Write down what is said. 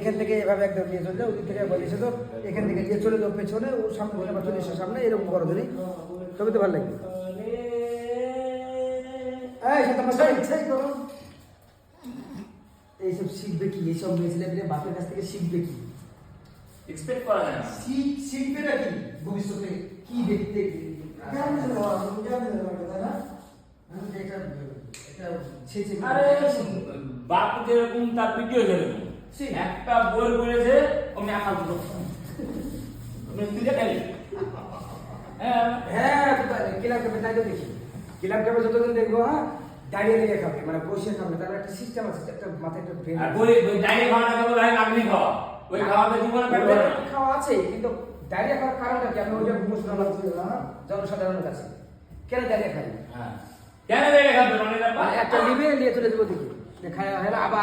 এখান থেকে এভাবে একদম নিয়ে চলে যাও, ওদিক থেকে বলিস তো এখান থেকে নিয়ে চলে যাও পেছনে, ও সামনে আবার চলে এসে সামনে, এরকম করো ধরি, তবে তো ভালো লাগবে। এইসব শিখবে কি? এইসব মেয়ে বাপের কাছ থেকে শিখবে কি? এক্সপেক্ট করা যায় না। শিখবে না কি ভবিষ্যতে? কি দেখতে আরে বাপ যেরকম তার ভিডিও যেরকম, একটা বই বলেছে আমি আঁকা দুটো তুই দেখালি। হ্যাঁ ক্লাব ক্যাফে তাই তো দেখি, ক্লাব ক্যাফে যতদিন দেখবো হ্যাঁ দাঁড়িয়ে লেগে খাবে, মানে বসে খাবে, তার একটা সিস্টেম আছে, একটা মাথায় একটা ব্রেন আর বই ডাইরেক্ট খাওয়া না কেবল হয় লাগনি খাওয়া, ওই খাওয়াতে জীবনে পেটবে না। খাওয়া আছে, কিন্তু দাঁড়িয়ে খাওয়ার কারণটা কি? আমি ওইটা বুঝতে পারলাম জনসাধারণের কাছে কেন দাঁড়িয়ে খাই? হ্যাঁ কেন দাঁড়িয়ে খাবে মানে একটা লিভে নিয়ে চলে যাবো দেখি খায় আবার